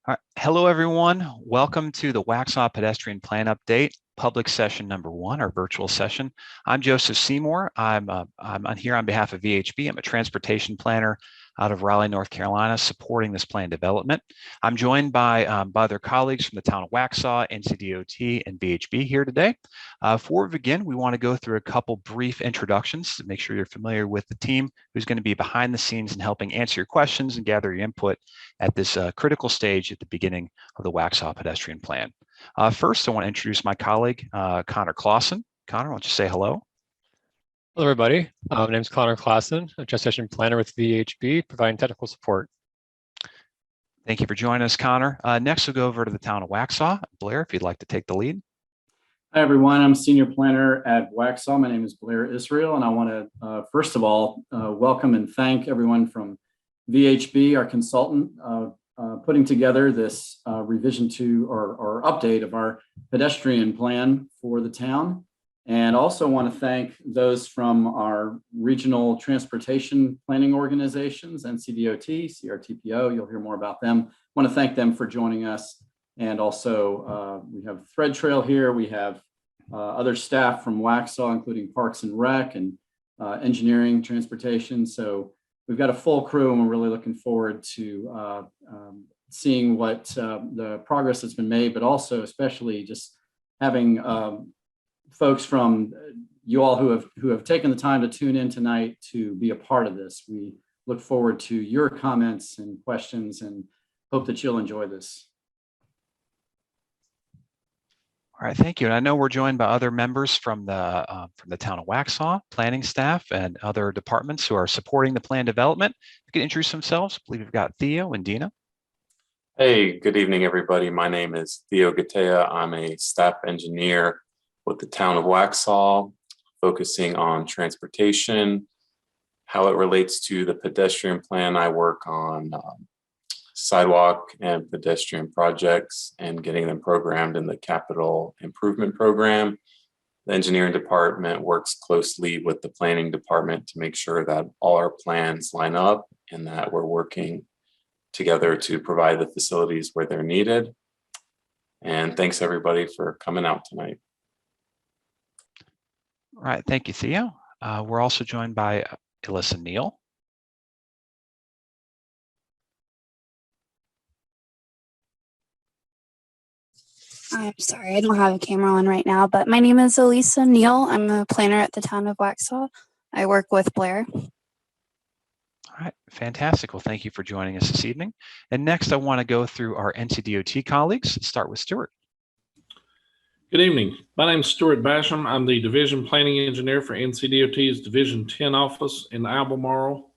All right. Hello, everyone. Welcome to the Waxhaw Pedestrian Plan Update, public session number 1, our virtual session. I'm Joseph Seymour. I'm here on behalf of VHB. I'm a transportation planner out of Raleigh, North Carolina, supporting this plan development. I'm joined by other colleagues from the town of Waxhaw, NCDOT, and VHB here today. Before we begin, we want to go through a couple brief introductions to make sure you're familiar with the team who's going to be behind the scenes and helping answer your questions and gather your input at this critical stage at the beginning of the Waxhaw Pedestrian Plan. First, I want to introduce my colleague, Connor Clausen. Connor, why don't you say hello? Hello, everybody. My name is Connor Clausen, a transportation planner with VHB, providing technical support. Thank you for joining us, Connor. Next, we'll go over to the town of Waxhaw. Blair, if you'd like to take the lead. Hi, everyone. I'm senior planner at Waxhaw. My name is Blair Israel, and I want to, first of all, welcome and thank everyone from VHB, our consultant, putting together this revision to or update of our pedestrian plan for the town. And also want to thank those from our regional transportation planning organizations, NCDOT, CRTPO. You'll hear more about them. I want to thank them for joining us. And also we have Thread Trail here. We have other staff from Waxhaw, including Parks and Rec and engineering, transportation. So we've got a full crew, and we're really looking forward to seeing what the progress that's been made, but also especially just having folks from you all who have taken the time to tune in tonight to be a part of this. We look forward to your comments and questions and hope that you'll enjoy this. All right, thank you. And I know we're joined by other members from the town of Waxhaw, planning staff, and other departments who are supporting the plan development. You can introduce themselves. I believe we've got Theo and Dina. Hey, good evening, everybody. My name is Theo Gatea. I'm a staff engineer with the town of Waxhaw, focusing on transportation, how it relates to the pedestrian plan. I work on sidewalk and pedestrian projects and getting them programmed in the capital improvement program. The engineering department works closely with the planning department to make sure that all our plans line up and that we're working together to provide the facilities where they're needed. And thanks everybody for coming out tonight. All right, thank you, Theo. We're also joined by Alyssa Neal. I'm sorry, I don't have a camera on right now, but my name is Elisa Neal. I'm a planner at the town of Waxhaw. I work with Blair. All right, fantastic. Well, thank you for joining us this evening. And next, I want to go through our NCDOT colleagues. Let's start with Stuart. Good evening. My name is Stuart Basham. I'm the Division Planning Engineer for NCDOT's Division 10 office in Albemarle.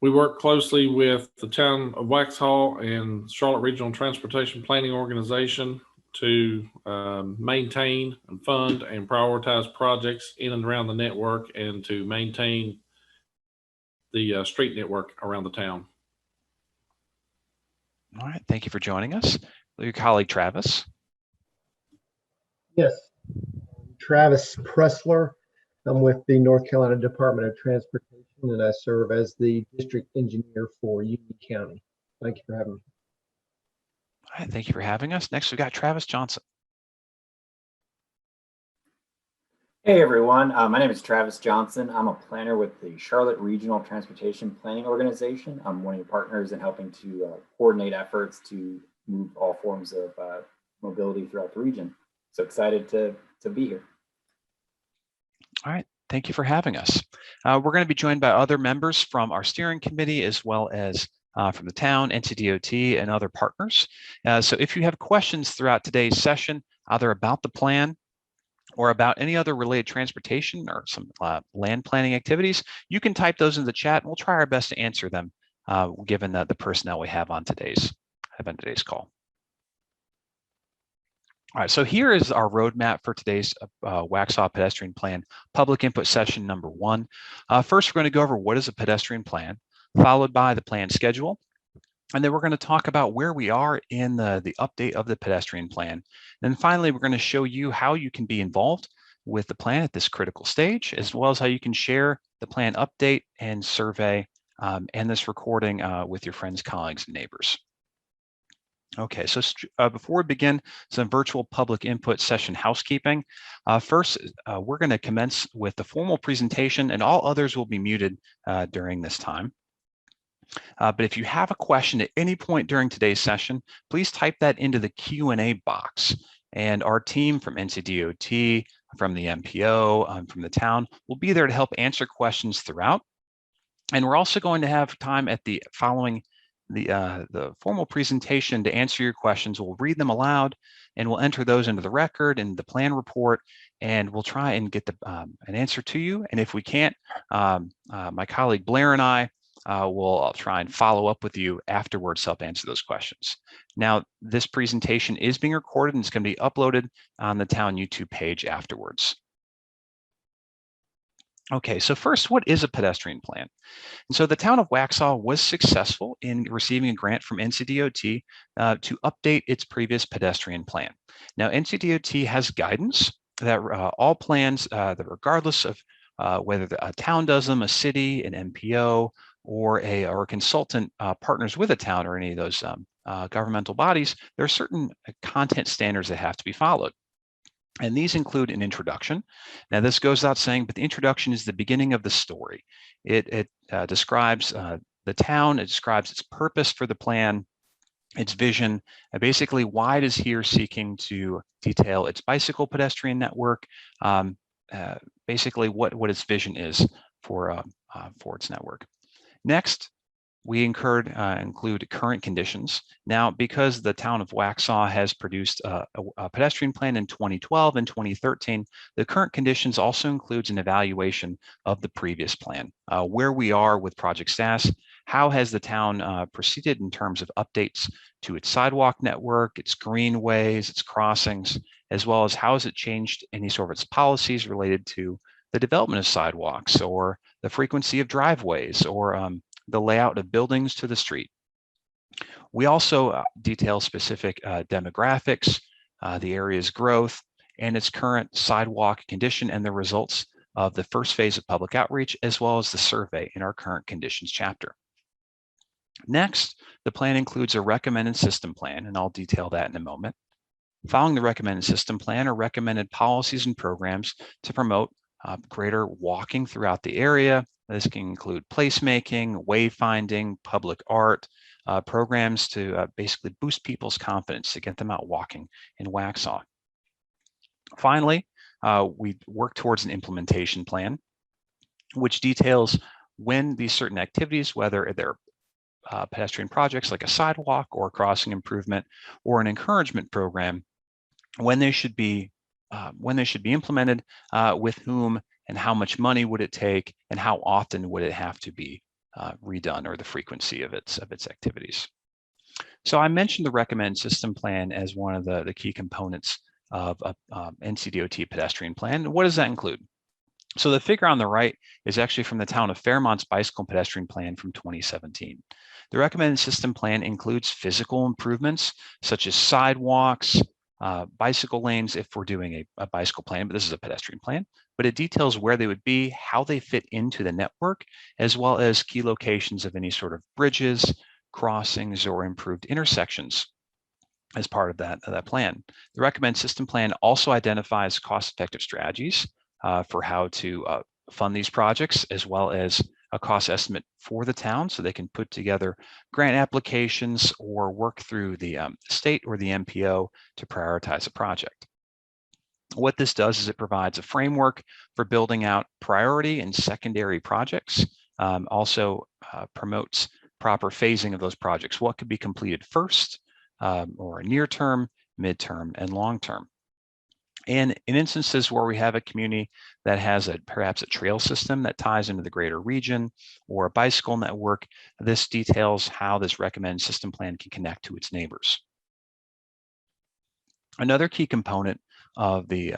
We work closely with the town of Waxhaw and Charlotte Regional Transportation Planning Organization to maintain and fund and prioritize projects in and around the network and to maintain the street network around the town. All right, thank you for joining us. Your colleague, Travis. Yes, Travis Pressler. I'm with the North Carolina Department of Transportation, and I serve as the district engineer for Union County. Thank you for having me. All right, thank you for having us. Next, we've got Travis Johnson. Hey everyone, my name is Travis Johnson. I'm a planner with the Charlotte Regional Transportation Planning Organization. I'm one of your partners in helping to coordinate efforts to move all forms of mobility throughout the region. So excited to be here. All right, thank you for having us. We're going to be joined by other members from our steering committee as well as from the town, NCDOT, and other partners. So if you have questions throughout today's session, either about the plan or about any other related transportation or some land planning activities, you can type those in the chat and we'll try our best to answer them given the personnel we have on today's call. All right, so here is our roadmap for today's Waxhaw Pedestrian Plan public input session number 1. First, we're going to go over what is a pedestrian plan, followed by the plan schedule. And then we're going to talk about where we are in the update of the pedestrian plan. And then finally, we're going to show you how you can be involved with the plan at this critical stage, as well as how you can share the plan update and survey and this recording with your friends, colleagues, and neighbors. Okay, so before we begin, some virtual public input session housekeeping. First, we're going to commence with the formal presentation, and all others will be muted during this time. But if you have a question at any point during today's session, please type that into the Q&A box. And our team from NCDOT, from the MPO, from the town, will be there to help answer questions throughout. And we're also going to have time at the following the formal presentation to answer your questions. We'll read them aloud and we'll enter those into the record and the plan report, and we'll try and get an answer to you. And if we can't, my colleague Blair and I will try and follow up with you afterwards to help answer those questions. Now, this presentation is being recorded and it's going to be uploaded on the town YouTube page afterwards. Okay, so first, what is a pedestrian plan? And so the town of Waxhaw was successful in receiving a grant from NCDOT to update its previous pedestrian plan. Now, NCDOT has guidance that all plans, that regardless of whether a town does them, a city, an MPO, or a consultant partners with a town or any of those governmental bodies, there are certain content standards that have to be followed. And these include an introduction. Now, this goes without saying, but the introduction is the beginning of the story. It describes the town, it describes its purpose for the plan, its vision, and basically why it is here seeking to detail its bicycle pedestrian network, basically what its vision is for its network. Next, we include current conditions. Now, because the town of Waxhaw has produced a pedestrian plan in 2012 and 2013, the current conditions also includes an evaluation of the previous plan, where we are with project status, how has the town proceeded in terms of updates to its sidewalk network, its greenways, its crossings, as well as how has it changed any sort of its policies related to the development of sidewalks or the frequency of driveways or the layout of buildings to the street. We also detail specific demographics, the area's growth, and its current sidewalk condition and the results of the first phase of public outreach, as well as the survey in our current conditions chapter. Next, the plan includes a recommended system plan, and I'll detail that in a moment. Following the recommended system plan are recommended policies and programs to promote greater walking throughout the area. This can include placemaking, wayfinding, public art, programs to basically boost people's confidence to get them out walking in Waxhaw. Finally, we work towards an implementation plan, which details when these certain activities, whether they're pedestrian projects like a sidewalk or crossing improvement or an encouragement program, when they should be implemented, with whom and how much money would it take, and how often would it have to be redone, or the frequency of its activities. So I mentioned the recommended system plan as one of the key components of a NCDOT pedestrian plan. What does that include? So the figure on the right is actually from the town of Fairmont's bicycle pedestrian plan from 2017. The recommended system plan includes physical improvements such as sidewalks, bicycle lanes if we're doing a bicycle plan, but this is a pedestrian plan, but it details where they would be, how they fit into the network, as well as key locations of any sort of bridges, crossings, or improved intersections as part of that plan. The recommended system plan also identifies cost-effective strategies for how to fund these projects, as well as a cost estimate for the town so they can put together grant applications or work through the state or the MPO to prioritize a project. What this does is it provides a framework for building out priority and secondary projects, also promotes proper phasing of those projects. What could be completed first, or near term, midterm, and long term. And in instances where we have a community that has perhaps a trail system that ties into the greater region or a bicycle network, this details how this recommended system plan can connect to its neighbors. Another key component of the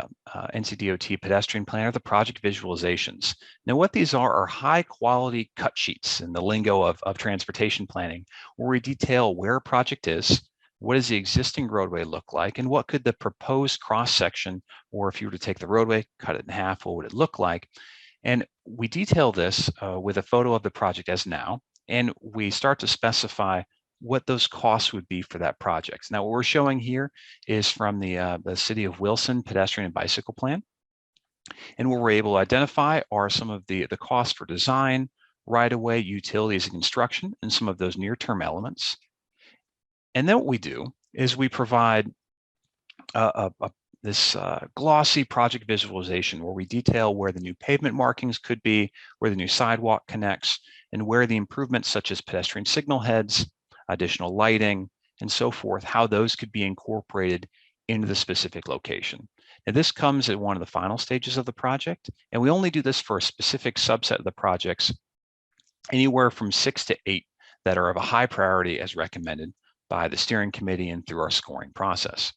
NCDOT pedestrian plan are the project visualizations. Now, what these are high quality cut sheets in the lingo of transportation planning, where we detail where a project is, what does the existing roadway look like, and what could the proposed cross section, or if you were to take the roadway, cut it in half, what would it look like? And we detail this with a photo of the project as now, and we start to specify what those costs would be for that project. Now, what we're showing here is from the City of Wilson Pedestrian and Bicycle Plan. And what we're able to identify are some of the costs for design, right-of-way, utilities, and construction, and some of those near-term elements. And then what we do is we provide this glossy project visualization where we detail where the new pavement markings could be, where the new sidewalk connects, and where the improvements such as pedestrian signal heads, additional lighting, and so forth, how those could be incorporated into the specific location. Now, this comes at one of the final stages of the project, and we only do this for a specific subset of the projects, anywhere from 6 to 8 that are of a high priority as recommended by the steering committee and through our scoring process.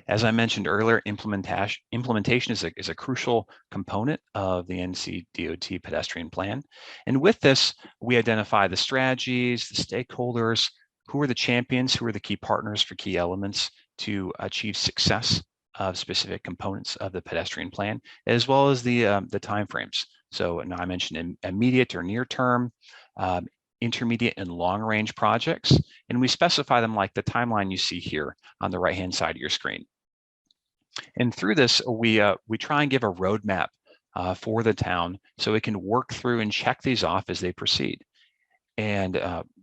As I mentioned earlier, implementation is a crucial component of the NCDOT pedestrian plan. And with this, we identify the strategies, the stakeholders, who are the champions, who are the key partners for key elements to achieve success of specific components of the pedestrian plan, as well as the timeframes. So now I mentioned immediate or near term, intermediate and long range projects, and we specify them like the timeline you see here on the right-hand side of your screen. And through this, we try and give a roadmap for the town so it can work through and check these off as they proceed. And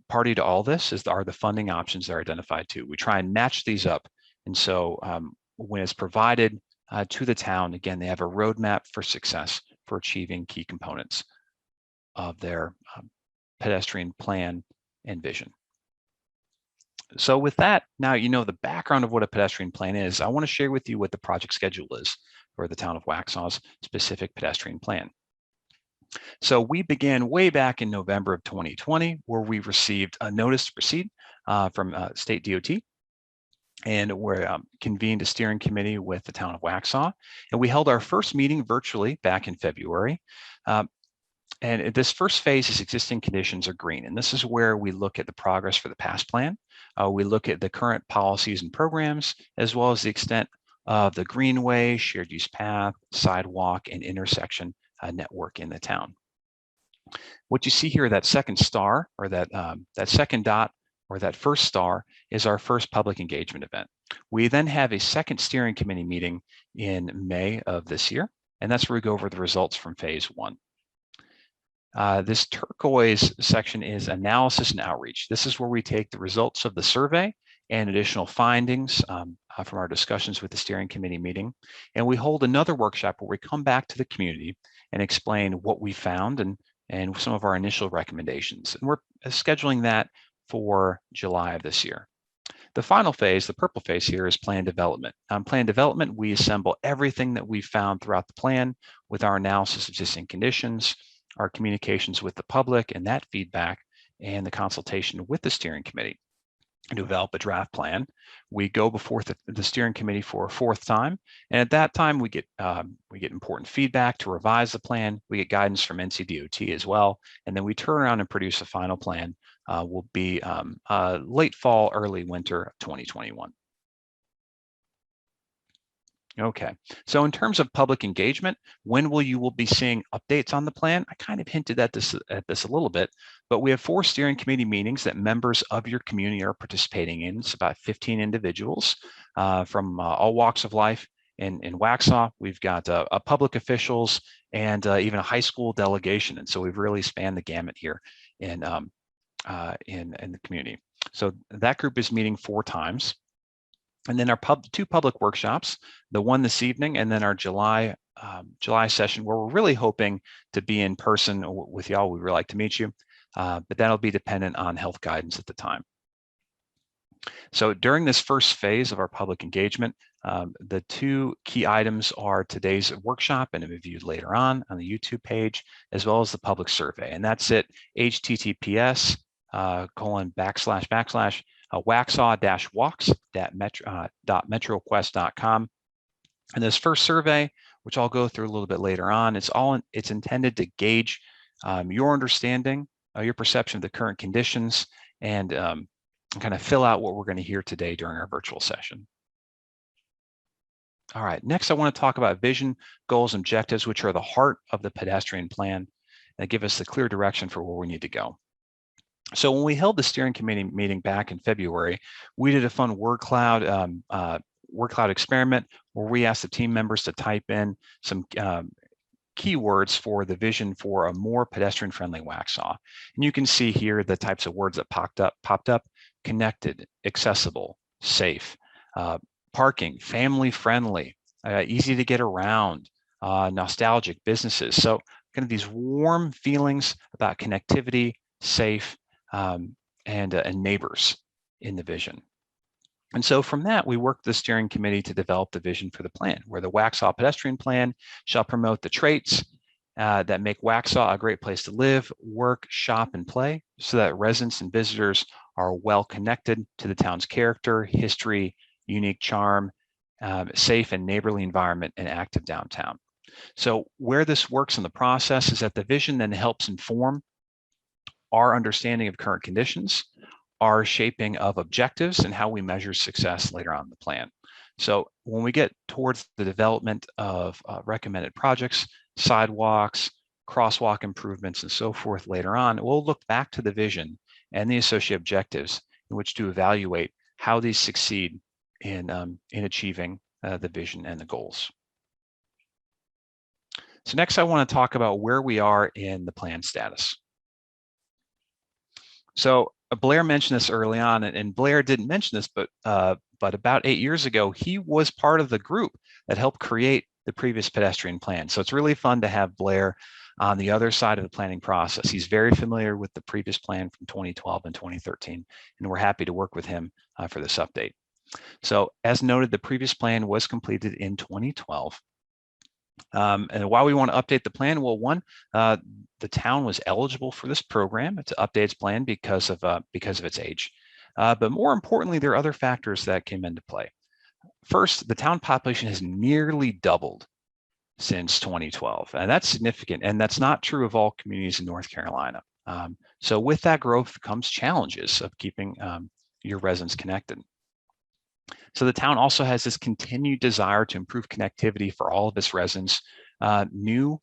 party to all this are the funding options that are identified too. We try and match these up. And so when it's provided to the town, again, they have a roadmap for success for achieving key components of their pedestrian plan and vision. So with that, now you know the background of what a pedestrian plan is. I want to share with you what the project schedule is for the town of Waxhaw's specific pedestrian plan. So we began way back in November of 2020, where we received a notice to proceed from state DOT. And we convened a steering committee with the town of Waxhaw. And we held our first meeting virtually back in February. And this first phase is existing conditions are green. And this is where we look at the progress for the past plan. We look at the current policies and programs, as well as the extent of the greenway, shared use path, sidewalk, and intersection network in the town. What you see here, that second star, or that second dot, or that first star, is our first public engagement event. We then have a second steering committee meeting in May of this year, and that's where we go over the results from phase 1. This turquoise section is analysis and outreach. This is where we take the results of the survey and additional findings from our discussions with the steering committee meeting, and we hold another workshop where we come back to the community and explain what we found and some of our initial recommendations. And we're scheduling that for July of this year. The final phase, the purple phase here, is plan development. Plan development, we assemble everything that we found throughout the plan with our analysis of existing conditions, our communications with the public and that feedback, and the consultation with the steering committee to develop a draft plan. We go before the steering committee for a 4th time, and at that time we get important feedback to revise the plan. We get guidance from NCDOT as well, and then we turn around and produce a final plan. Will be late fall, early winter of 2021. Okay, so in terms of public engagement, when you will be seeing updates on the plan? I kind of hinted at this a little bit, but we have 4 steering committee meetings that members of your community are participating in. It's about 15 individuals from all walks of life in Waxhaw. We've got public officials and even a high school delegation, and so we've really spanned the gamut here in the community. So that group is meeting 4 times. And then our 2 public workshops, the one this evening, and then our July session, where we're really hoping to be in person with y'all. We'd really like to meet you, but that'll be dependent on health guidance at the time. So during this first phase of our public engagement, the 2 key items are today's workshop, and it'll be viewed later on the YouTube page, as well as the public survey. And that's at https://waxhaw-walks.metroquest.com. And this first survey, which I'll go through a little bit later on, it's intended to gauge your understanding, your perception of the current conditions, and kind of fill out what we're going to hear today during our virtual session. All right, next I want to talk about vision, goals, and objectives, which are the heart of the pedestrian plan that give us the clear direction for where we need to go. So when we held the steering committee meeting back in February, we did a fun word cloud experiment where we asked the team members to type in some keywords for the vision for a more pedestrian-friendly Waxhaw. And you can see here the types of words that popped up: connected, accessible, safe, parking, family-friendly, easy to get around, nostalgic, businesses. So kind of these warm feelings about connectivity, safe, and neighbors in the vision. And so from that, we worked the steering committee to develop the vision for the plan, where the Waxhaw Pedestrian Plan shall promote the traits that make Waxhaw a great place to live, work, shop, and play, so that residents and visitors are well connected to the town's character, history, unique charm, safe and neighborly environment, and active downtown. So where this works in the process is that the vision then helps inform our understanding of current conditions, our shaping of objectives, and how we measure success later on in the plan. So when we get towards the development of recommended projects, sidewalks, crosswalk improvements, and so forth later on, we'll look back to the vision and the associated objectives in which to evaluate how these succeed in achieving the vision and the goals. So next, I want to talk about where we are in the plan status. So Blair mentioned this early on, and Blair didn't mention this, but about 8 years ago, he was part of the group that helped create the previous pedestrian plan. So it's really fun to have Blair on the other side of the planning process. He's very familiar with the previous plan from 2012 and 2013, and we're happy to work with him for this update. So as noted, the previous plan was completed in 2012. And why we want to update the plan? Well, one, the town was eligible for this program to update its plan because of its age. But more importantly, there are other factors that came into play. First, the town population has nearly doubled since 2012, and that's significant. And that's not true of all communities in North Carolina. So with that growth comes challenges of keeping your residents connected. So the town also has this continued desire to improve connectivity for all of its residents, a new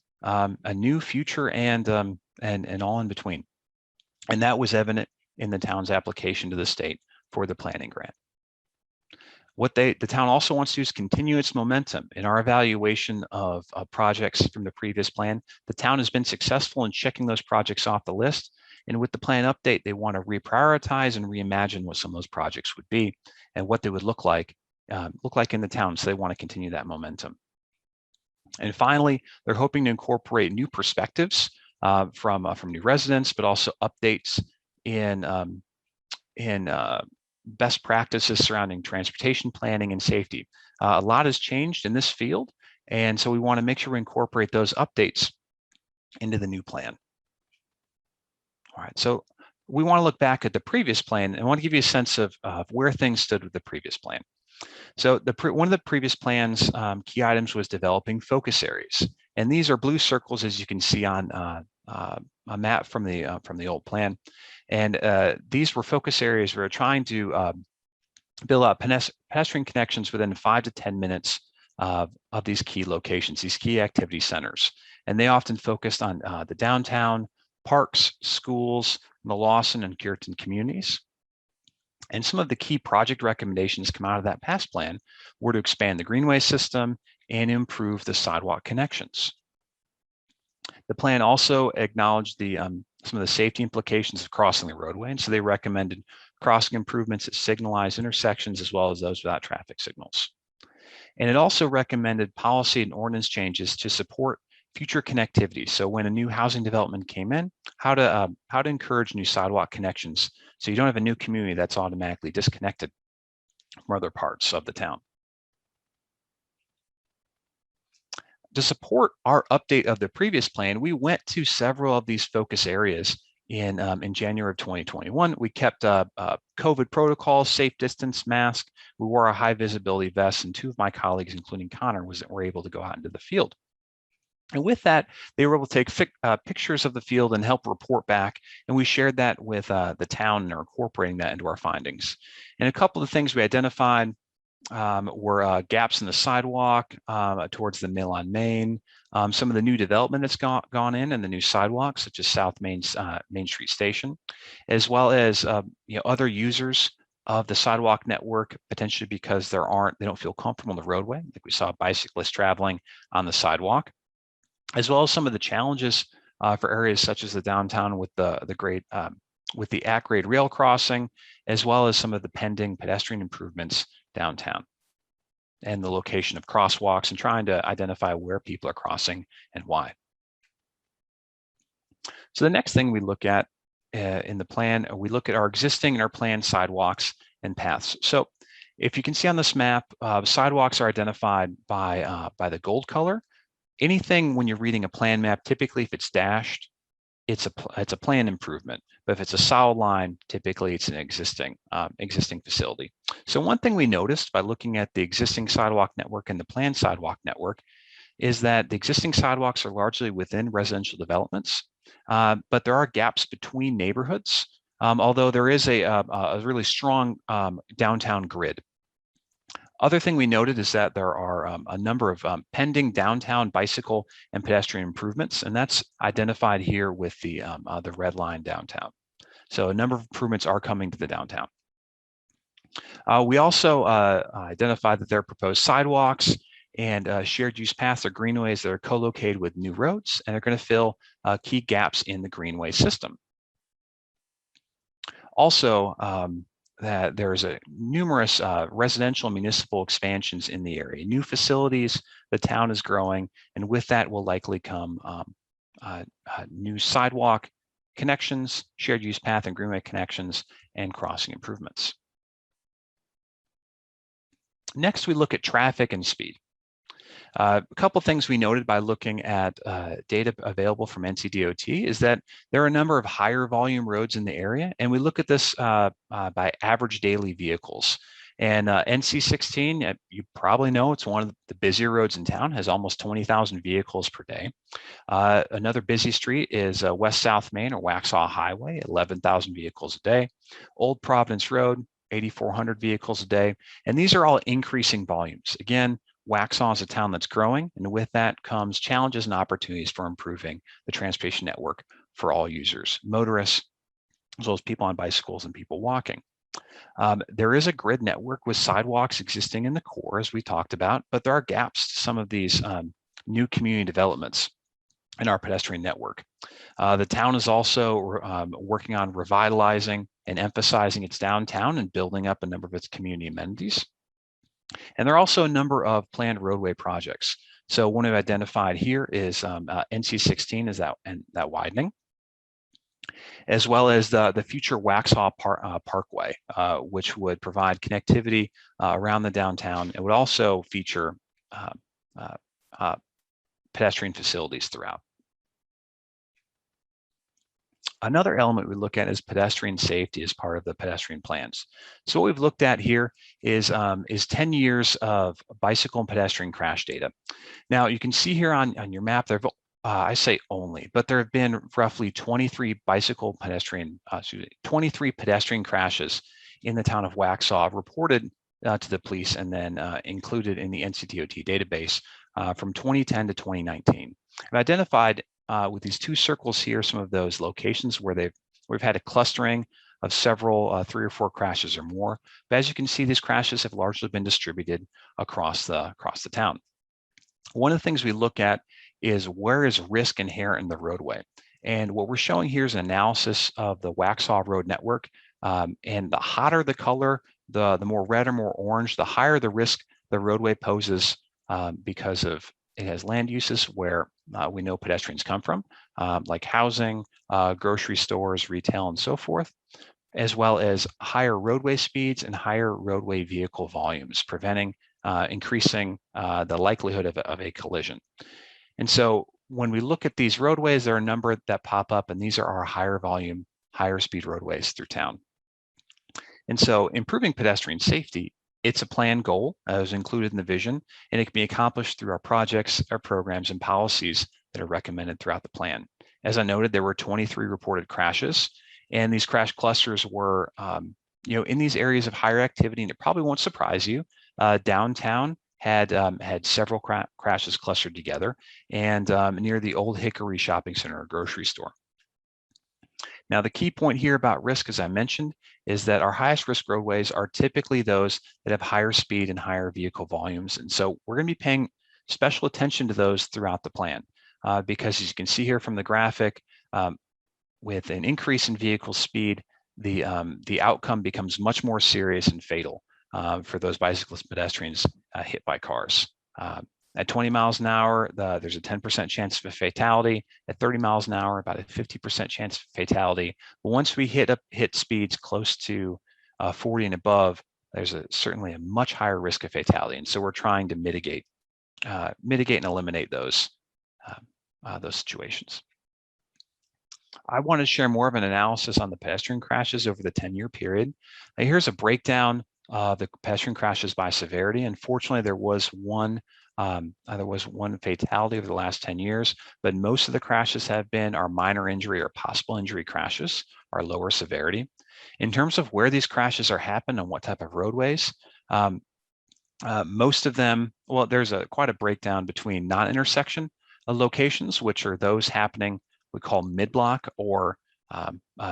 future, and all in between. And that was evident in the town's application to the state for the planning grant. What the town also wants to do is continue its momentum. In our evaluation of projects from the previous plan, the town has been successful in checking those projects off the list. And with the plan update, they want to reprioritize and reimagine what some of those projects would be and what they would look like in the town. So they want to continue that momentum. And finally, they're hoping to incorporate new perspectives from new residents, but also updates in best practices surrounding transportation planning and safety. A lot has changed in this field, and so we want to make sure we incorporate those updates into the new plan. All right, so we want to look back at the previous plan and I want to give you a sense of where things stood with the previous plan. So one of the previous plan's key items was developing focus areas, and these are blue circles, as you can see on a map from the old plan. And these were focus areas we were trying to build out pedestrian connections within 5 to 10 minutes of these key locations, these key activity centers. And they often focused on the downtown, parks, schools, the Lawson and Geerton communities. And some of the key project recommendations come out of that past plan were to expand the greenway system and improve the sidewalk connections. The plan also acknowledged some of the safety implications of crossing the roadway, and so they recommended crossing improvements at signalized intersections as well as those without traffic signals. And it also recommended policy and ordinance changes to support future connectivity. So when a new housing development came in, how to encourage new sidewalk connections so you don't have a new community that's automatically disconnected from other parts of the town. To support our update of the previous plan, we went to several of these focus areas in January of 2021. We kept COVID protocols, safe distance, mask. We wore a high visibility vest, and 2 of my colleagues, including Connor, were able to go out into the field. And with that, they were able to take pictures of the field and help report back. And we shared that with the town and are incorporating that into our findings. And a couple of the things we identified were gaps in the sidewalk towards the mill on Main. Some of the new development that's gone in and the new sidewalks, such as South Main Street Station, as well as other users of the sidewalk network, potentially because they don't feel comfortable in the roadway. Like we saw bicyclists traveling on the sidewalk, as well as some of the challenges for areas such as the downtown with the at-grade rail crossing, as well as some of the pending pedestrian improvements downtown and the location of crosswalks and trying to identify where people are crossing and why. So the next thing we look at in the plan, we look at our existing and our planned sidewalks and paths. So if you can see on this map, sidewalks are identified by the gold color. Anything when you're reading a plan map, typically if it's dashed, it's a planned improvement. But if it's a solid line, typically it's an existing facility. So one thing we noticed by looking at the existing sidewalk network and the planned sidewalk network is that the existing sidewalks are largely within residential developments, but there are gaps between neighborhoods, although there is a really strong downtown grid. Other thing we noted is that there are a number of pending downtown bicycle and pedestrian improvements, and that's identified here with the red line downtown. So a number of improvements are coming to the downtown. We also identified that there are proposed sidewalks and shared use paths or greenways that are co-located with new roads, and they're going to fill key gaps in the greenway system. Also, that there's numerous residential and municipal expansions in the area, new facilities, the town is growing, and with that will likely come new sidewalk connections, shared use path and greenway connections, and crossing improvements. Next, we look at traffic and speed. A couple things we noted by looking at data available from NCDOT is that there are a number of higher volume roads in the area, and we look at this by average daily vehicles. And NC16, you probably know it's one of the busier roads in town, has almost 20,000 vehicles per day. Another busy street is West South Main or Waxhaw Highway, 11,000 vehicles a day. Old Providence Road, 8,400 vehicles a day. And these are all increasing volumes. Again, Waxhaw is a town that's growing, and with that comes challenges and opportunities for improving the transportation network for all users, motorists, as well as people on bicycles and people walking. There is a grid network with sidewalks existing in the core, as we talked about, but there are gaps to some of these new community developments in our pedestrian network. The town is also working on revitalizing and emphasizing its downtown and building up a number of its community amenities. And there are also a number of planned roadway projects. So one we've identified here is NC16 is that widening, as well as the future Waxhaw Parkway, which would provide connectivity around the downtown. It would also feature pedestrian facilities throughout. Another element we look at is pedestrian safety as part of the pedestrian plans. So what we've looked at here is 10 years of bicycle and pedestrian crash data. Now you can see here on your map, there have, I say only, but there have been roughly 23 pedestrian crashes in the town of Waxhaw reported to the police and then included in the NCDOT database from 2010 to 2019. I've identified with these two circles here some of those locations where we've had a clustering of several 3 or 4 crashes or more. But as you can see, these crashes have largely been distributed across the town. One of the things we look at is where is risk inherent in the roadway. And what we're showing here is an analysis of the Waxhaw Road network. And the hotter the color, the more red or more orange, the higher the risk the roadway poses because of it has land uses where we know pedestrians come from, like housing, grocery stores, retail, and so forth, as well as higher roadway speeds and higher roadway vehicle volumes, increasing the likelihood of a collision. And so when we look at these roadways, there are a number that pop up, and these are our higher volume, higher speed roadways through town. And so improving pedestrian safety, it's a planned goal as included in the vision, and it can be accomplished through our projects, our programs, and policies that are recommended throughout the plan. As I noted, there were 23 reported crashes, and these crash clusters were in these areas of higher activity, and it probably won't surprise you Downtown had several crashes clustered together, and near the Old Hickory Shopping Center or grocery store. Now, the key point here about risk, as I mentioned, is that our highest risk roadways are typically those that have higher speed and higher vehicle volumes. And so we're going to be paying special attention to those throughout the plan, because as you can see here from the graphic, with an increase in vehicle speed, the outcome becomes much more serious and fatal for those bicyclist pedestrians hit by cars. At 20 miles an hour, there's a 10% chance of a fatality. At 30 miles an hour, about a 50% chance of fatality. But once we hit speeds close to 40 and above, there's certainly a much higher risk of fatality. And so we're trying to mitigate and eliminate those situations. I want to share more of an analysis on the pedestrian crashes over the 10-year period. Now, here's a breakdown of the pedestrian crashes by severity. Unfortunately, there was one fatality over the last 10 years, but most of the crashes are minor injury or possible injury crashes, are lower severity. In terms of where these crashes are happening and what type of roadways, most of them, well, there's quite a breakdown between non-intersection locations, which are those happening we call mid-block or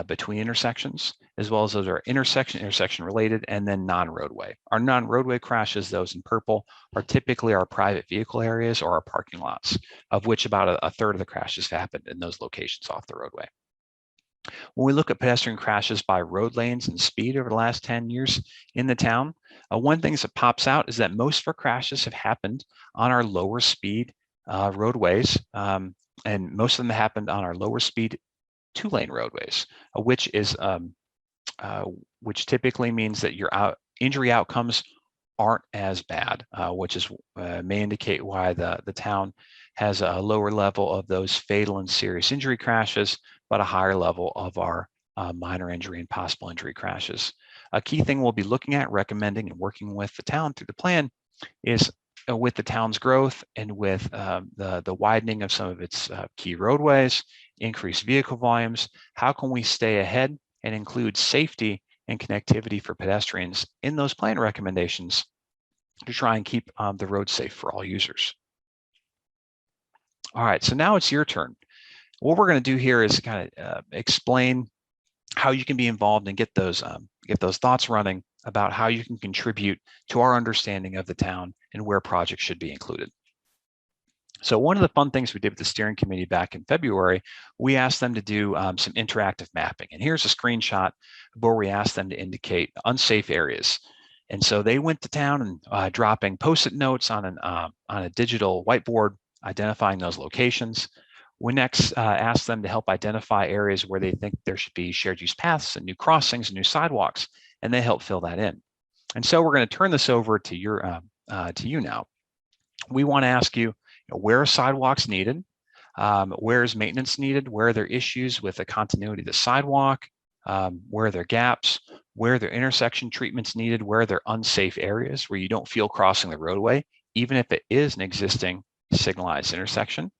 between intersections, as well as those are intersection related, and then non-roadway. Our non-roadway crashes, those in purple, are typically our private vehicle areas or our parking lots, of which about a third of the crashes happened in those locations off the roadway. When we look at pedestrian crashes by road lanes and speed over the last 10 years in the town, one thing that pops out is that most of our crashes have happened on our lower speed roadways, and most of them happened on our lower speed 2-lane roadways, which typically means that your injury outcomes aren't as bad, which may indicate why the town has a lower level of those fatal and serious injury crashes, but a higher level of our minor injury and possible injury crashes. A key thing we'll be looking at, recommending, and working with the town through the plan is with the town's growth and with the widening of some of its key roadways, increased vehicle volumes, how can we stay ahead and include safety and connectivity for pedestrians in those plan recommendations to try and keep the road safe for all users? All right, so now it's your turn. What we're going to do here is kind of explain how you can be involved and get those thoughts running about how you can contribute to our understanding of the town and where projects should be included. So one of the fun things we did with the steering committee back in February, we asked them to do some interactive mapping. And here's a screenshot where we asked them to indicate unsafe areas. And so they went to town and dropping Post-it notes on a digital whiteboard, identifying those locations. We next asked them to help identify areas where they think there should be shared use paths and new crossings and new sidewalks, and they helped fill that in. And so we're going to turn this over to you now. We want to ask you, where are sidewalks needed? Where is maintenance needed? Where are there issues with the continuity of the sidewalk? Where are there gaps? Where are there intersection treatments needed? Where are there unsafe areas where you don't feel crossing the roadway, even if it is an existing signalized intersection?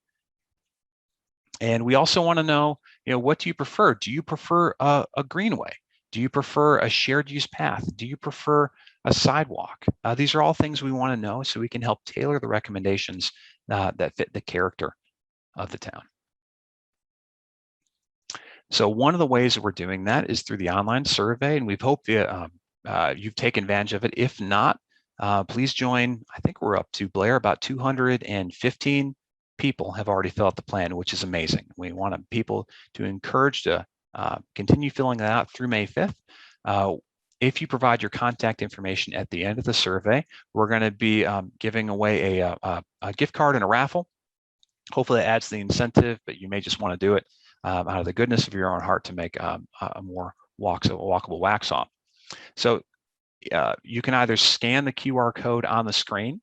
And we also want to know, what do you prefer? Do you prefer a greenway? Do you prefer a shared use path? Do you prefer a sidewalk? These are all things we want to know so we can help tailor the recommendations that fit the character of the town. So one of the ways that we're doing that is through the online survey, and we hope you've taken advantage of it. If not, please join. I think we're up to, Blair, about 215 people have already filled out the plan, which is amazing. We want people to encourage to continue filling that out through May 5th. If you provide your contact information at the end of the survey, we're going to be giving away a gift card and a raffle. Hopefully that adds the incentive, but you may just want to do it out of the goodness of your own heart to make a more walkable Waxhaw. So you can either scan the QR code on the screen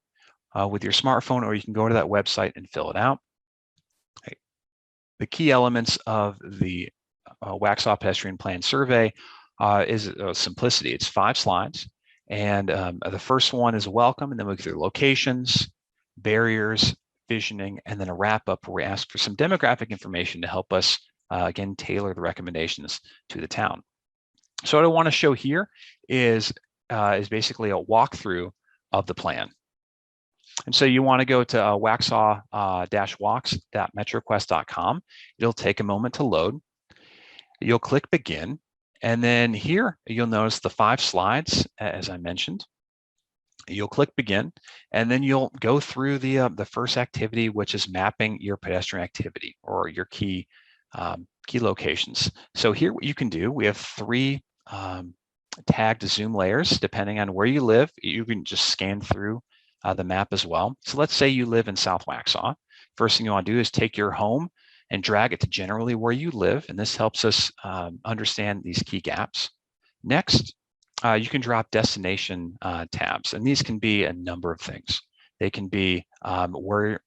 with your smartphone, or you can go to that website and fill it out. Okay. The key elements of the Waxhaw Pedestrian Plan survey is simplicity. It's 5 slides, and the first one is welcome, and then we go through locations, barriers, visioning, and then a wrap-up where we ask for some demographic information to help us again tailor the recommendations to the town. So what I want to show here is basically a walkthrough of the plan. And so you want to go to waxhaw-walks.metroquest.com. It'll take a moment to load. You'll click begin. And then here you'll notice the 5 slides, as I mentioned. You'll click begin, and then you'll go through the first activity, which is mapping your pedestrian activity or your key locations. So here what you can do, we have 3 tagged zoom layers. Depending on where you live, you can just scan through the map as well. So let's say you live in South Waxhaw. First thing you want to do is take your home and drag it to generally where you live, and this helps us understand these key gaps. Next, you can drop destination tabs, and these can be a number of things. They can be where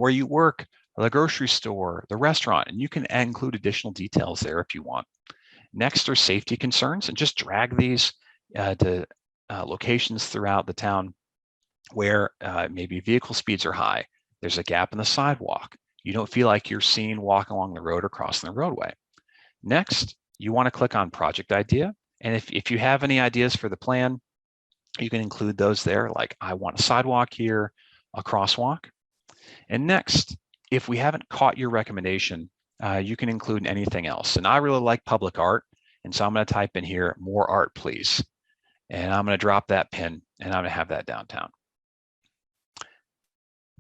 you work, the grocery store, the restaurant, and you can include additional details there if you want. Next are safety concerns, and just drag these to locations throughout the town where maybe vehicle speeds are high, there's a gap in the sidewalk, you don't feel like you're seen walking along the road or crossing the roadway. Next, you want to click on project idea, and if you have any ideas for the plan, you can include those there, like I want a sidewalk here, a crosswalk. And next, if we haven't caught your recommendation, you can include anything else. And I really like public art, and so I'm going to type in here, more art, please. And I'm going to drop that pin, and I'm going to have that downtown.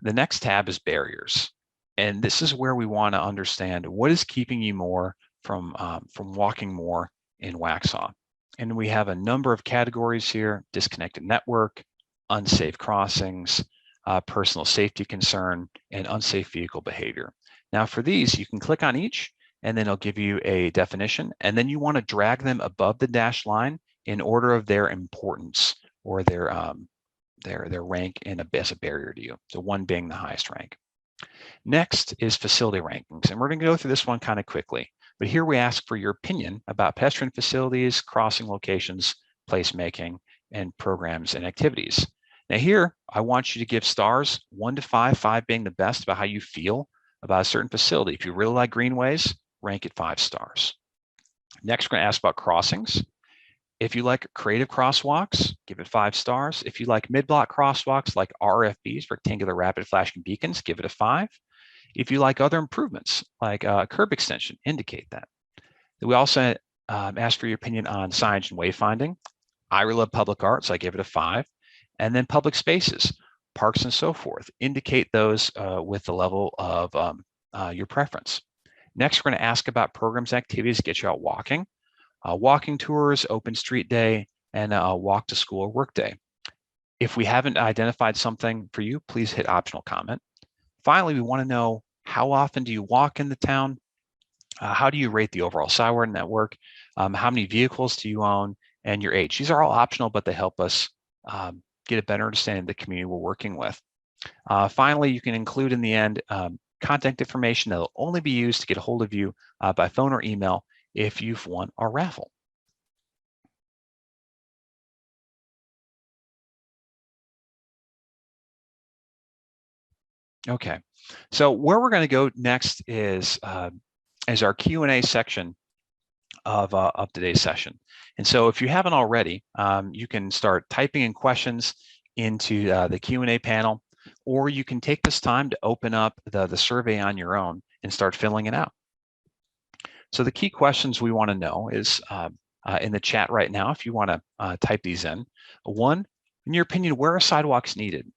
The next tab is barriers. And this is where we want to understand what is keeping you more from walking more in Waxhaw. And we have a number of categories here: disconnected network, unsafe crossings, personal safety concern, and unsafe vehicle behavior. Now for these, you can click on each, and then it'll give you a definition, and then you want to drag them above the dashed line in order of their importance or their rank as a barrier to you, so 1 being the highest rank. Next is facility rankings, and we're going to go through this one kind of quickly, but here we ask for your opinion about pedestrian facilities, crossing locations, placemaking, and programs and activities. Now here, I want you to give stars 1 to 5, 5 being the best about how you feel about a certain facility. If you really like greenways, rank it 5 stars. Next, we're going to ask about crossings. If you like creative crosswalks, give it 5 stars. If you like mid-block crosswalks like RFBs, rectangular rapid flashing beacons, give it a 5. If you like other improvements like curb extension, indicate that. We also ask for your opinion on signage and wayfinding. I really love public art, so I give it a 5. And then public spaces, parks and so forth, indicate those with the level of your preference. Next, we're going to ask about programs and activities to get you out walking. Walking tours, open street day, and walk to school or work day. If we haven't identified something for you, please hit optional comment. Finally, we want to know, how often do you walk in the town? How do you rate the overall sidewalk network? How many vehicles do you own? And your age. These are all optional, but they help us get a better understanding of the community we're working with. Finally, you can include in the end contact information that will only be used to get a hold of you by phone or email if you've won our raffle. Okay, so where we're going to go next is our Q&A section of today's session. And so if you haven't already, you can start typing in questions into the Q&A panel, or you can take this time to open up the survey on your own and start filling it out. So the key questions we want to know is in the chat right now, if you want to type these in. 1, in your opinion, where are sidewalks needed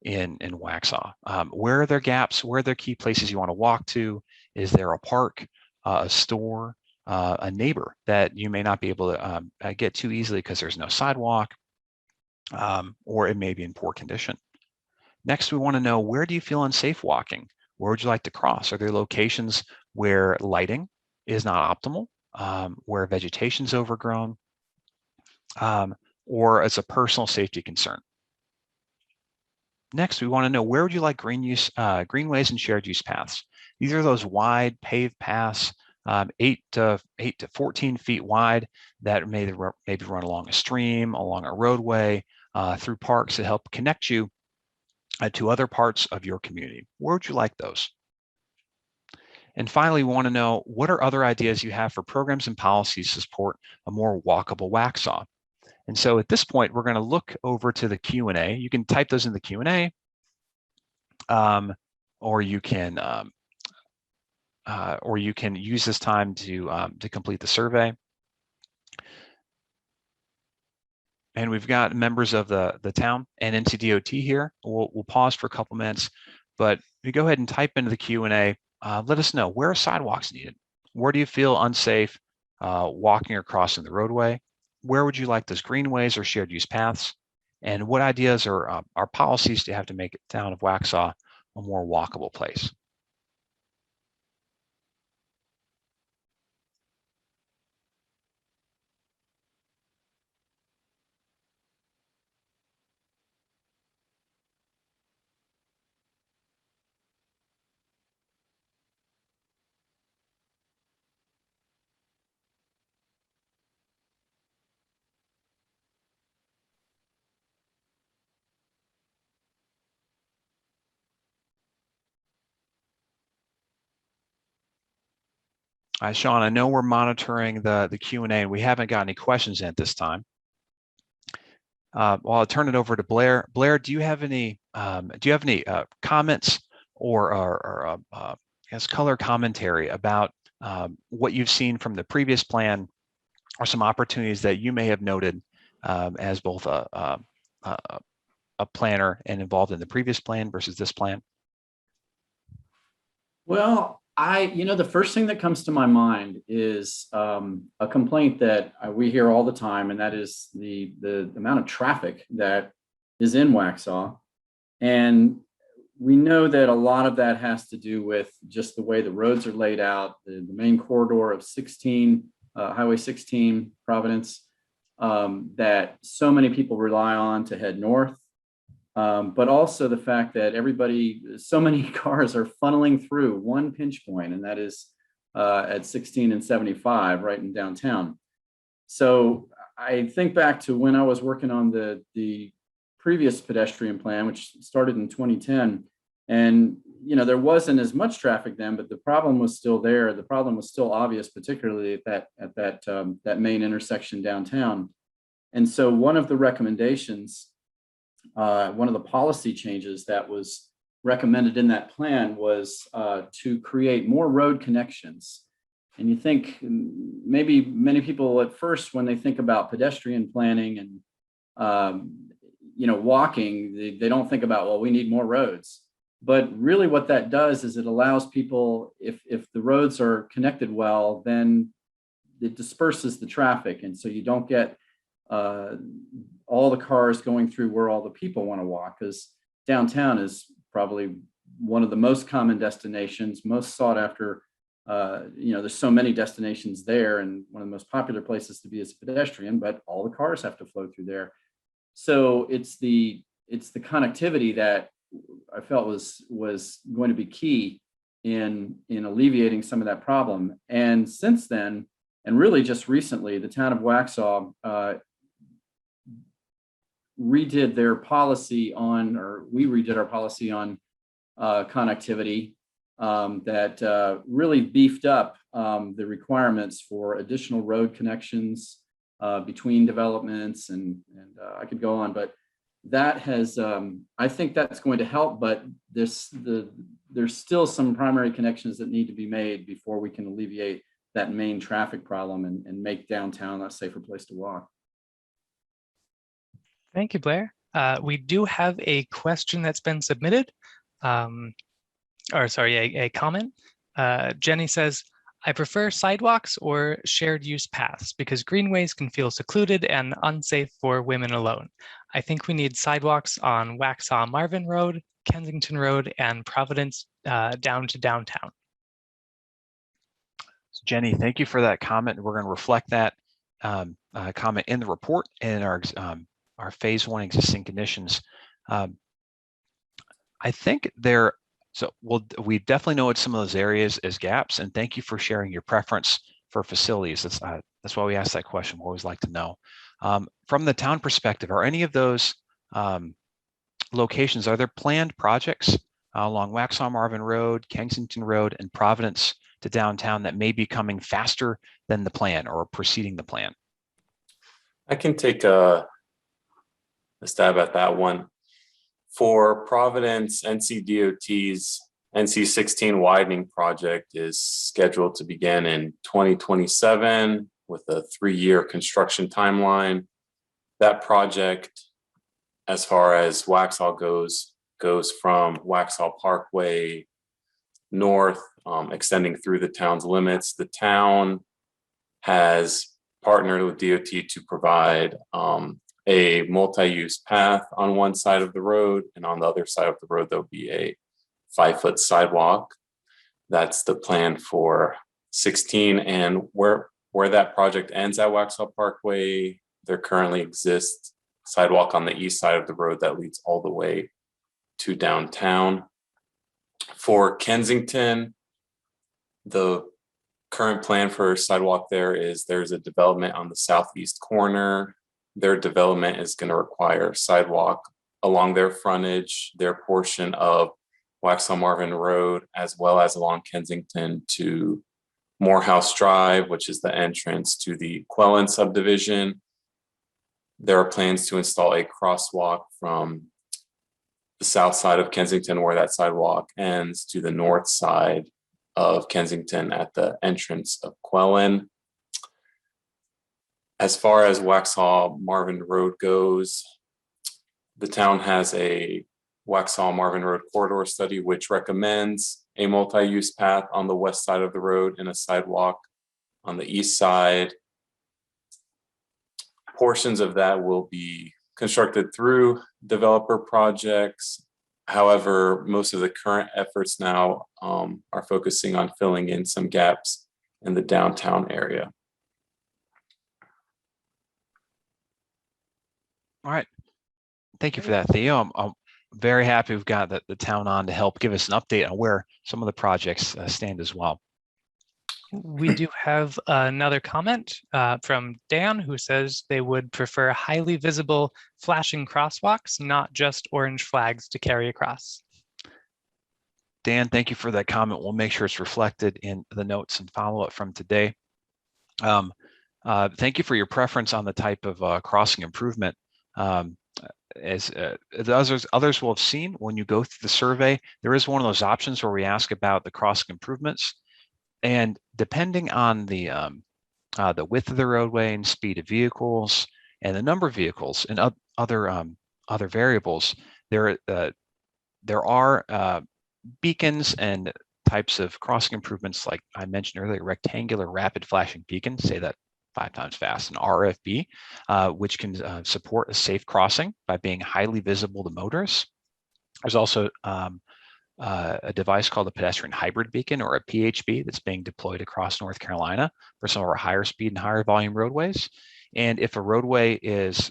in Waxhaw? Where are there gaps? Where are there key places you want to walk to? Is there a park, a store, a neighbor that you may not be able to get to easily because there's no sidewalk, or it may be in poor condition? Next, we want to know, where do you feel unsafe walking? Where would you like to cross? Are there locations where lighting is not optimal, where vegetation's overgrown, or as a personal safety concern? Next, we want to know, where would you like greenways and shared use paths? These are those wide paved paths, 8 to 14 feet wide, that maybe run along a stream, along a roadway, through parks to help connect you to other parts of your community. Where would you like those? And finally, we want to know, what are other ideas you have for programs and policies to support a more walkable Waxhaw? And so at this point, we're going to look over to the Q&A. You can type those in the Q&A, or you can use this time to complete the survey. And we've got members of the town and NCDOT here. We'll pause for a couple minutes, but you go ahead and type into the Q&A. Let us know, where are sidewalks needed? Where do you feel unsafe walking or crossing the roadway? Where would you like those greenways or shared use paths? And what ideas or policies do you have to make the town of Waxhaw a more walkable place? Sean, I know we're monitoring the Q&A and we haven't got any questions in at this time. Well, I'll turn it over to Blair. Blair, do you have any comments or I guess color commentary about what you've seen from the previous plan, or some opportunities that you may have noted as both a planner and involved in the previous plan versus this plan? Well, the first thing that comes to my mind is a complaint that we hear all the time, and that is the amount of traffic that is in Waxhaw. And we know that a lot of that has to do with just the way the roads are laid out, the main corridor of 16, Highway 16, Providence, that so many people rely on to head north. But also the fact that so many cars are funneling through one pinch point, and that is at 16 and 75 right in downtown. So I think back to when I was working on the previous pedestrian plan, which started in 2010, and there wasn't as much traffic then, but the problem was still there. The problem was still obvious, particularly at that main intersection downtown. And so one of the recommendations, one of the policy changes that was recommended in that plan was to create more road connections. And you think maybe many people at first, when they think about pedestrian planning and walking, they don't think about, well, we need more roads. But really what that does is it allows people, if the roads are connected well, then it disperses the traffic. And so you don't get all the cars going through where all the people want to walk, because downtown is probably one of the most common destinations, most sought after. There's so many destinations there, and one of the most popular places to be as a pedestrian, but all the cars have to flow through there. So it's the connectivity that I felt was going to be key in alleviating some of that problem. And since then, and really just recently, the town of Waxhaw we redid our policy on connectivity that really beefed up the requirements for additional road connections between developments, and I could go on, but that has I think that's going to help. But there's still some primary connections that need to be made before we can alleviate that main traffic problem and make downtown a safer place to walk. Thank you, Blair. We do have a question that's been submitted, a comment. Jenny says, I prefer sidewalks or shared use paths because greenways can feel secluded and unsafe for women alone. I think we need sidewalks on Waxhaw Marvin Road, Kensington Road, and Providence down to downtown. Jenny, thank you for that comment. We're going to reflect that comment in the report and our phase 1 existing conditions. I think we definitely know what some of those areas as gaps, and thank you for sharing your preference for facilities. That's why we asked that question. We always like to know. From the town perspective, are any of those locations, are there planned projects along Waxhaw Marvin Road, Kensington Road, and Providence to downtown that may be coming faster than the plan or preceding the plan? I can take a stab at that one. For Providence, NCDOT's NC16 widening project is scheduled to begin in 2027 with a 3-year construction timeline. That project, as far as Waxhaw goes from Waxhaw Parkway north, extending through the town's limits. The town has partnered with DOT to provide a multi-use path on one side of the road, and on the other side of the road, there'll be a 5-foot sidewalk. That's the plan for 16. And where that project ends at Waxhaw Parkway, there currently exists sidewalk on the east side of the road that leads all the way to downtown. For Kensington, the current plan for sidewalk there's a development on the southeast corner. Their development is going to require sidewalk along their frontage, their portion of Waxhaw Marvin Road, as well as along Kensington to Morehouse Drive, which is the entrance to the Quellen subdivision. There are plans to install a crosswalk from the south side of Kensington, where that sidewalk ends, to the north side of Kensington at the entrance of Quellen. As far as Waxhaw Marvin Road goes, the town has a Waxhaw Marvin Road corridor study, which recommends a multi-use path on the west side of the road and a sidewalk on the east side. Portions of that will be constructed through developer projects. However, most of the current efforts now are focusing on filling in some gaps in the downtown area. All right. Thank you for that, Theo. I'm very happy we've got the town on to help give us an update on where some of the projects stand as well. We do have another comment from Dan, who says they would prefer highly visible flashing crosswalks, not just orange flags to carry across. Dan, thank you for that comment. We'll make sure it's reflected in the notes and follow-up from today. Thank you for your preference on the type of crossing improvement. As others will have seen, when you go through the survey, there is one of those options where we ask about the crossing improvements. And depending on the width of the roadway and speed of vehicles and the number of vehicles and other variables, there are beacons and types of crossing improvements, like I mentioned earlier, rectangular rapid flashing beacon, say that 5 times fast, an RFB, which can support a safe crossing by being highly visible to motorists. There's also a device called a pedestrian hybrid beacon, or a PHB, that's being deployed across North Carolina for some of our higher speed and higher volume roadways. And if a roadway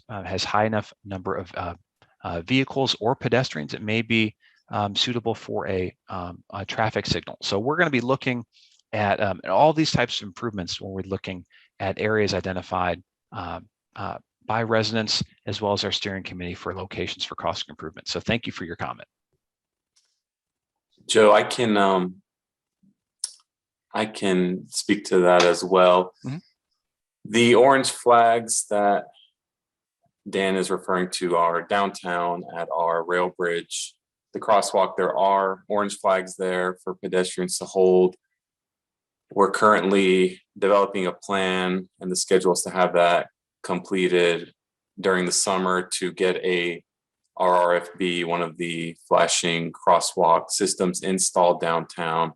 has high enough number of vehicles or pedestrians, it may be suitable for a traffic signal. So we're going to be looking at all these types of improvements when we're looking at areas identified by residents, as well as our steering committee for locations for crossing improvement. So thank you for your comment. Joe, I can speak to that as well. Mm-hmm. The orange flags that Dan is referring to are downtown at our rail bridge. The crosswalk, there are orange flags there for pedestrians to hold. We're currently developing a plan, and the schedule is to have that completed during the summer to get a RRFB, one of the flashing crosswalk systems, installed downtown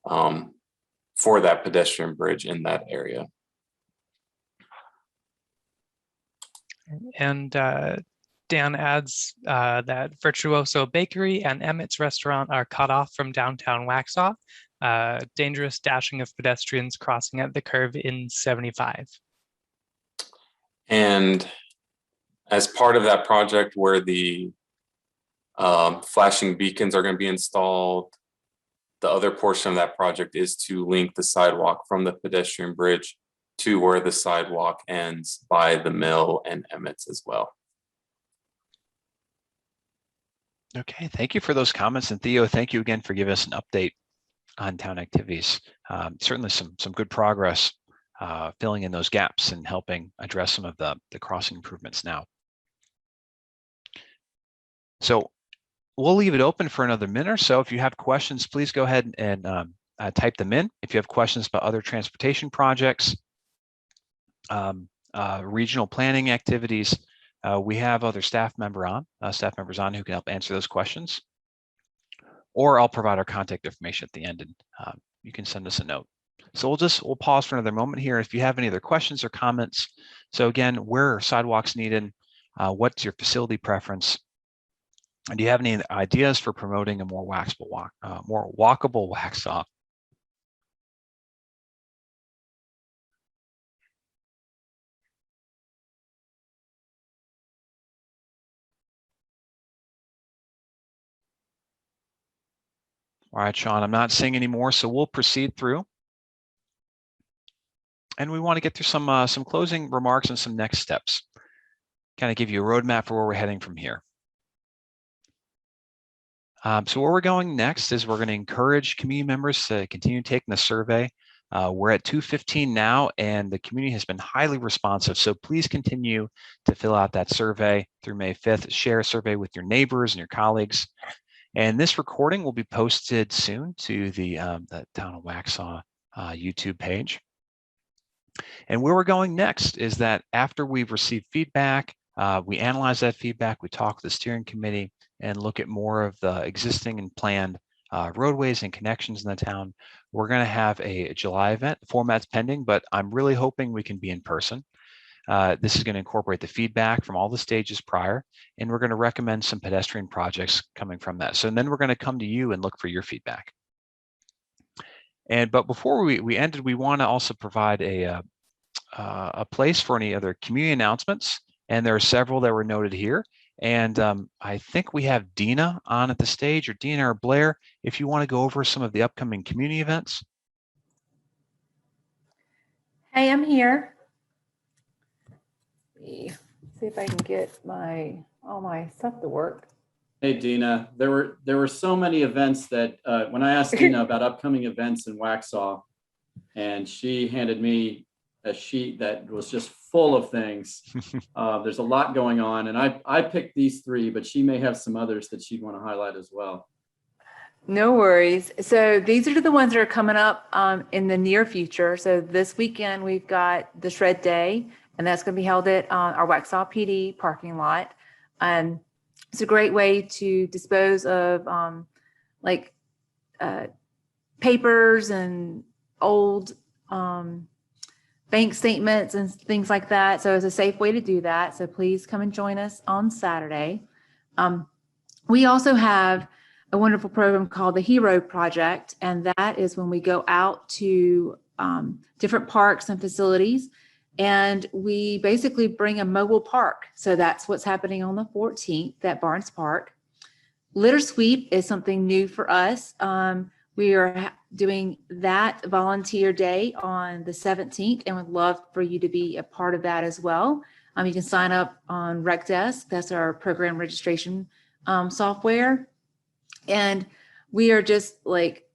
for that pedestrian bridge in that area. And Dan adds that Virtuoso Bakery and Emmett's Restaurant are cut off from downtown Waxhaw. Dangerous dashing of pedestrians crossing at the curve in 75. And as part of that project, where the flashing beacons are going to be installed, the other portion of that project is to link the sidewalk from the pedestrian bridge to where the sidewalk ends by the mill and Emmett's as well. Okay, thank you for those comments. And Theo, thank you again for giving us an update on town activities. Certainly some good progress filling in those gaps and helping address some of the crossing improvements now. So we'll leave it open for another minute or so. If you have questions, please go ahead and type them in. If you have questions about other transportation projects, regional planning activities, we have other staff members on who can help answer those questions. Or I'll provide our contact information at the end, and you can send us a note. So we'll pause for another moment here. If you have any other questions or comments, so again, where are sidewalks needed? What's your facility preference? And do you have any ideas for promoting a more walkable Waxhaw? All right, Sean, I'm not seeing any more, so we'll proceed through. And we want to get through some closing remarks and some next steps. Kind of give you a roadmap for where we're heading from here. So where we're going next is we're going to encourage community members to continue taking the survey. We're at 2:15 now, and the community has been highly responsive. So please continue to fill out that survey through May 5th. Share a survey with your neighbors and your colleagues. And this recording will be posted soon to the Town of Waxhaw YouTube page. And where we're going next is that after we've received feedback, we analyze that feedback, we talk with the steering committee and look at more of the existing and planned roadways and connections in the town. We're going to have a July event. The format's pending, but I'm really hoping we can be in person. This is going to incorporate the feedback from all the stages prior, and we're going to recommend some pedestrian projects coming from that. So then we're going to come to you and look for your feedback. But before we ended, we want to also provide a place for any other community announcements, and there are several that were noted here. And I think we have Dina on at the stage, or Dina or Blair, if you want to go over some of the upcoming community events. Hey, I'm here. See if I can get all my stuff to work. Hey, Dina, there were so many events that when I asked Dina about upcoming events in Waxhaw, and she handed me a sheet that was just full of things. There's a lot going on, and I picked these three, but she may have some others that she'd want to highlight as well. No worries. So these are the ones that are coming up in the near future. So this weekend we've got the Shred Day, and that's going to be held at our Waxhaw PD parking lot. It's a great way to dispose of papers and old bank statements and things like that. So it's a safe way to do that. So please come and join us on Saturday. We also have a wonderful program called the Hero Project, and that is when we go out to different parks and facilities, and we basically bring a mobile park. So that's what's happening on the 14th at Barnes Park. Litter Sweep is something new for us. We are doing that volunteer day on the 17th, and would love for you to be a part of that as well. You can sign up on RecDesk. That's our program registration software. And we are just like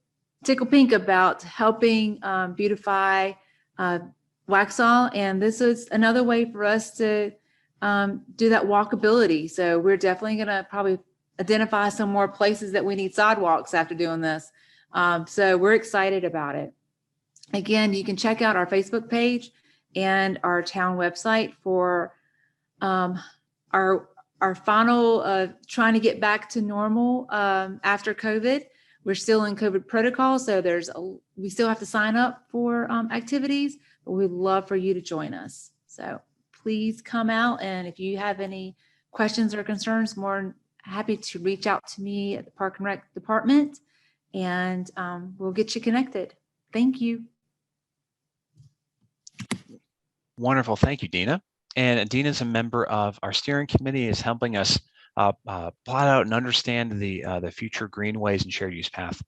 tickle pink about helping beautify Waxhaw. And this is another way for us to do that walkability. So we're definitely going to probably identify some more places that we need sidewalks after doing this. So we're excited about it. Again, you can check out our Facebook page and our town website for our final trying to get back to normal after COVID. We're still in COVID protocol, so we still have to sign up for activities, but we'd love for you to join us. So please come out, and if you have any questions or concerns, more than happy to reach out to me at the Park and Rec department, and we'll get you connected. Thank you. Wonderful. Thank you, Dina. And Dina is a member of our steering committee, is helping us plot out and understand the future greenways and shared use path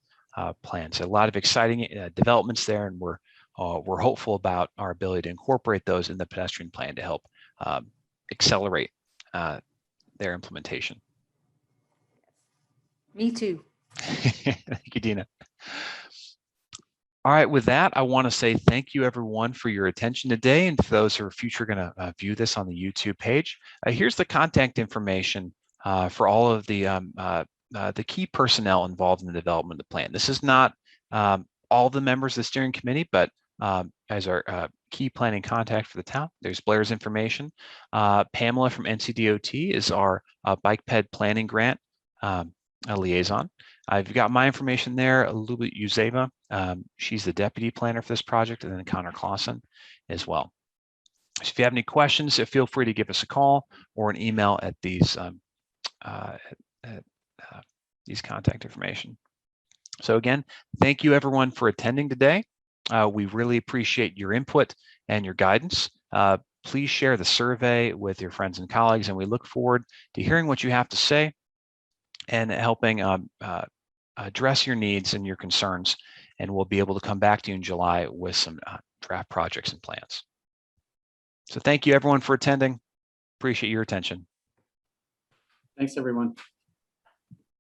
plans. A lot of exciting developments there, and we're hopeful about our ability to incorporate those in the pedestrian plan to help accelerate their implementation. Me too. Thank you, Dina. All right, with that, I want to say thank you everyone for your attention today. And for those who are future going to view this on the YouTube page, here's the contact information for all of the key personnel involved in the development of the plan. This is not all the members of the steering committee, but as our key planning contact for the town, there's Blair's information. Pamela from NCDOT is our bike ped planning grant liaison. I've got my information there, Luba Uzeva. She's the deputy planner for this project, and then Connor Clausen as well. So if you have any questions, feel free to give us a call or an email at these contact information. So again, thank you everyone for attending today. We really appreciate your input and your guidance. Please share the survey with your friends and colleagues, and we look forward to hearing what you have to say and helping address your needs and your concerns. And we'll be able to come back to you in July with some draft projects and plans. So thank you everyone for attending. Appreciate your attention. Thanks, everyone.